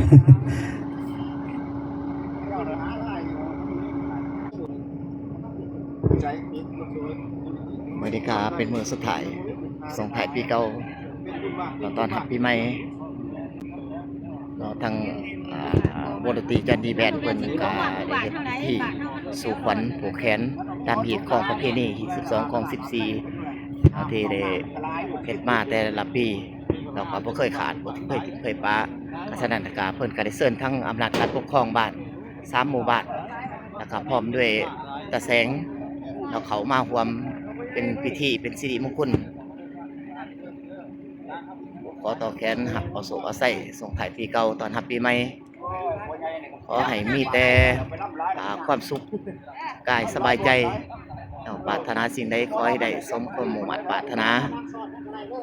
บรรยากาศเป็นมื้อสุดท้ายส่งท้ายปีเก่าตอนรับปีใหม่ทางวงดนตรีจันดีแบนด์เพิ่นก็ได้เฮ็ดที่สู่ขวัญผูกแขนตามฮีตของประเพณี12ของ14ที่ได้เฮ็ดมาแต่ละปีเราก็บ่เคยขาดบ่เคยทิ่มเคยปะฉะนั้นก็เพิ่นก็ได้เชิญทั้งอำนาจการปกครองบ้าน3หมู่บ้านแล้วก็พร้อมด้วยตาแสงแล้วเขามาร่วมเป็นพิธีเป็นสิริมงคลขอต่อแขนหักเอาโศกเอาไส้ส่งท้ายปีเก่าตอนรับปีใหม่ขอให้มีแต่ความสุขกายสบายใจปรารถนาสิ่งใดขอให้ได้สมความมุ่งมั่นปรารถนา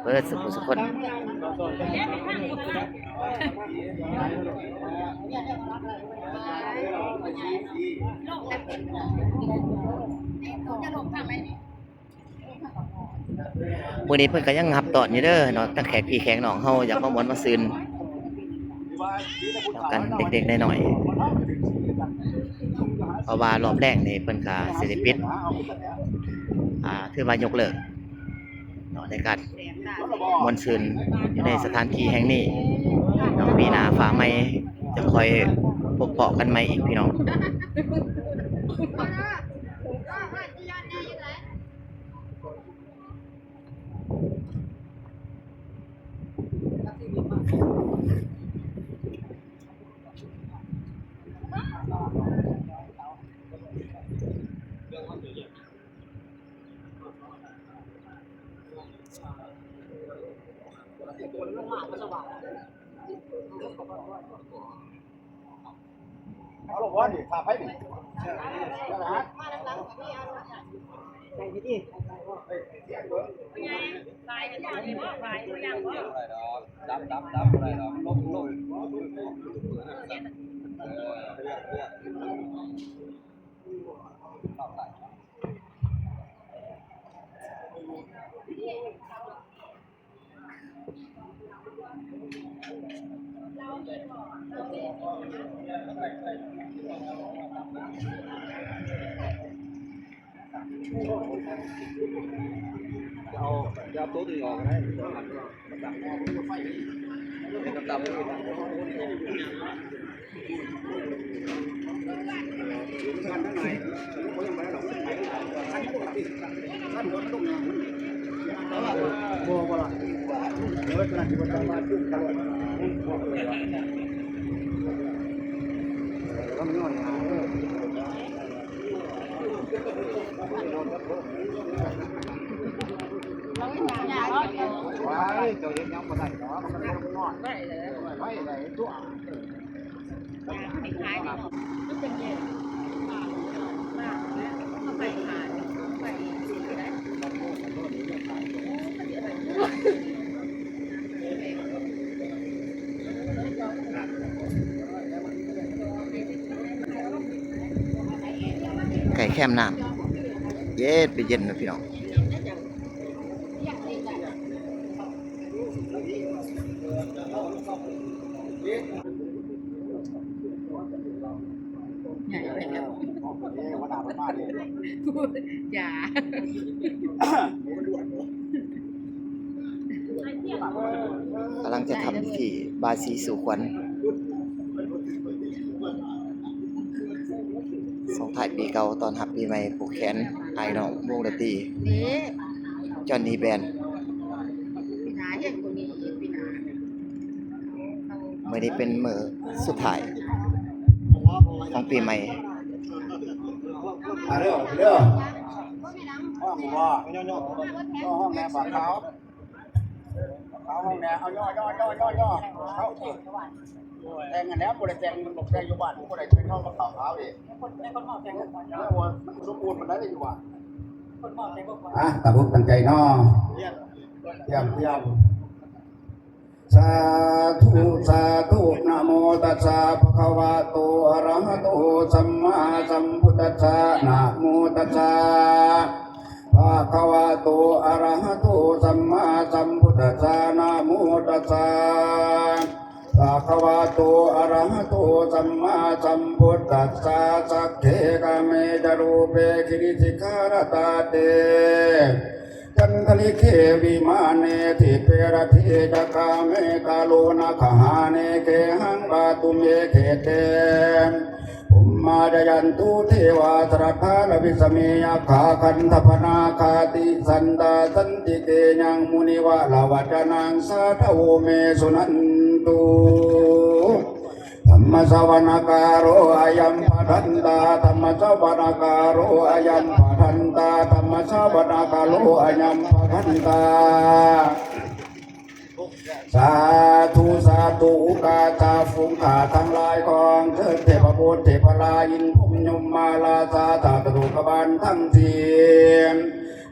เพื่อสุขคนมื้อนี้เพิ่นก็ยังงับตอนอยู่เด้อเนาะตั้งแขกพี่แขกน้องเฮาอยากมาม่วนมาซื่นกันเด็กๆน้อยๆเพราะว่ารอบแรกนี่เพิ่นก็สิได้ปิดถือว่ายกเลิกเนาะในการม่วนซื่นอยู่ในสถานที่แห่งนี้เนาะปีหน้าฟ้าใหม่จะคอยพบปะกันใหม่อีกพี่น้องเอาลงว่าดิพาไปดิใส่ดิดับอะไรหรอลงเอาตัวดึงออกได้ตับว้ายเจ้าเห็นยังบ่ได้เนาะมันก็ต้องนอนได้เลยไม่ได้ตัวไม่ขายนี่มันเป็นเย็นมากนะเข้าไปขายไปสิได้ไก่แคมน้ำเย็นไปเย็นนะพี่น้องอย่าก ำลังจะทำที่บายสีสู่ขวัญส่งท้ายปีเก่าตอนรับปีใหม่ผูกแขนไอ้น้องวงดนตรีจอนนี่แบนด์มื้อนี้เป็นมื้อสุดท้ายของปีใหม่เด้อห้องว่าย่อห้องแนวฝาขาวห้องแนวเอาย่อเขาแต่งกันแล้วบ่ได้แต่งมันบอกแต่งอยู่บ้านบ่ได้เป็นห้องฝาขาวดิคนหมอแต่งกันแล้วมันสมบูรณ์มันได้อยู่บ้านคนหมอแต่งบ่ตาบุกตั้งใจเนาะเยี่ยมสาธุนะโมตัสสะภะคะวะโตอะระหะโตสัมมาสัมพุทธัสสะนะโมตัสสะภะคะวะโตอะระหะโตสัมมาสัมพุทธัสสะนะโมตัสสะภะ คะวะโตอะระหะโตสัมมาสัมพุทธัสสะสักเขกะเมจรูปเปกิริสิกขารตาเตจันทลิเควิมาเนทิเปรทิจักาเมกาโลนะขหาเนเกหังบาตุเมเขเตอุมมาจยันตุเทวาตระคาลวิสเมยขาคันทพนาคาติสันตาสันติเกยังมุนิวะลาวัจนังสาทโวเมสุนันตุธรรมสวนาการโรอายัมปัทันตาธรรมสวนาการโรอายัมปัทันตาธรรมสวนาการโรอายัมปัทันตาสาธุสาธุอุกาตาฟุงขาทั้งหลายของเถิดเทพบุตรเทพลายินพุมยมมาลาสาตาตถุกบาลทั้งสี่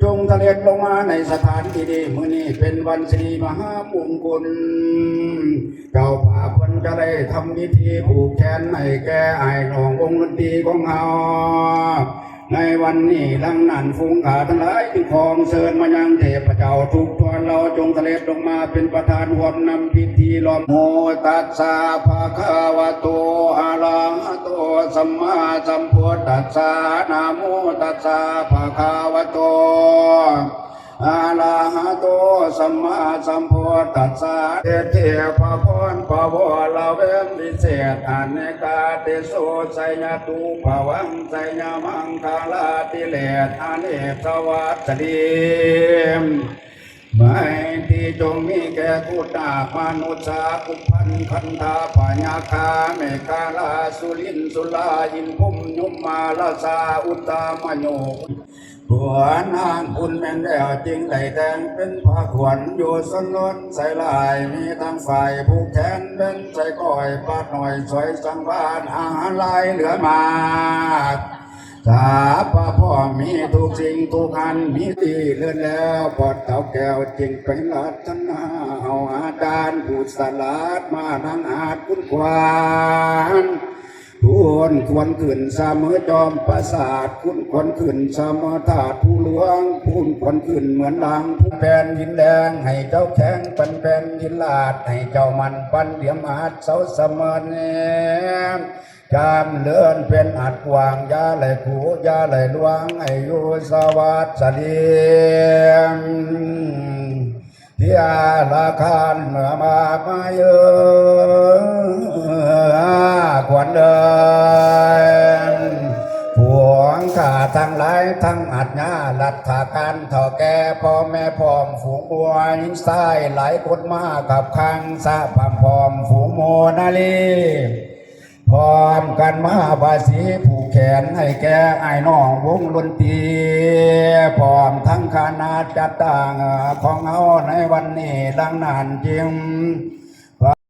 จงเสด็จลงมาในสถานที่นี้มื้อนี้เป็นวันศรีมหามงคลเจ้าป่าคนจะได้ทำพิธีผูกแขนให้แก่ไอ้น้ององค์ดนตรีของเฮาในวันนี้ลังนันฟุ้งขาทั้งหลายที่คองเชิญมายังเทพเจ้าทุกตัวเราจงเสด็จลงมาเป็นประธานร่วมนำพิธีล้อมโมตัสสะภะคะวะโตอะระหะโตสัมมาสัมพุทธัสสะนะโมตัสสะภะคะวะโตอะระหะโตสัมมาสัมพุทธัสสะเทพพรปวลาเวนวิเศษอเนกาเตโสไสยตุภวังไสยมังคลาติเลสอเนกสวัสดีไม่ที่จงมีแก่กุฏามนุษย์กุพันคันธาปัญญาคาเมกาลาสุลินสุลายินพุมยุมมาลาสาอุตตามโยหัวนางคุณแม่นแล้วจริงได้แต่งเป็นผ้าขวัญอยู่สนนใส่ลายมีทั้งฝ่ายผู้แขนเป็นใส่ก้อยปาดหน่อยสวยสังวานอาหารลายเหลือมาสาพระพ่อมีทุกสิ่งทุกอันมีดีเลื่อนแล้วปอดเต่าแก้วจริงเป็นรัตนาเอาอาจารย์ผู้สลัดมาทั้งอาจคุณควานควรขึ้นเสมอจอมปราสาทคุณควรขึ้นเสมอถาดผู้หลวงคุณควรขึ้นเหมือนดังผู้แผ่นดินแดงให้เจ้าแข็งปันแผ่นดินลาดให้เจ้ามันปันเดียมอาจเสาเสมอเนมจามเลื่อนเป็นอัดวางยาไหลผูยาไหลลวงอายุสวัสดีที่อาราคานเมื่อมาเยอะขวัญเดินผวงขาทั้งหลายทั้งอัดญาลัดถาการถ่อแก่พ่อแม่พร้อมฝูงบัวหินทรายหลายคนมากับคังสะพามพร้อมฝูงโมนาลีพร้อมกันมาภาษีผูกแขนให้แก่ไอ้น้องวงดนตรีพร้อมทั้งคณะจัดตั้งของเอาในวันนี้ดังนั้นจริง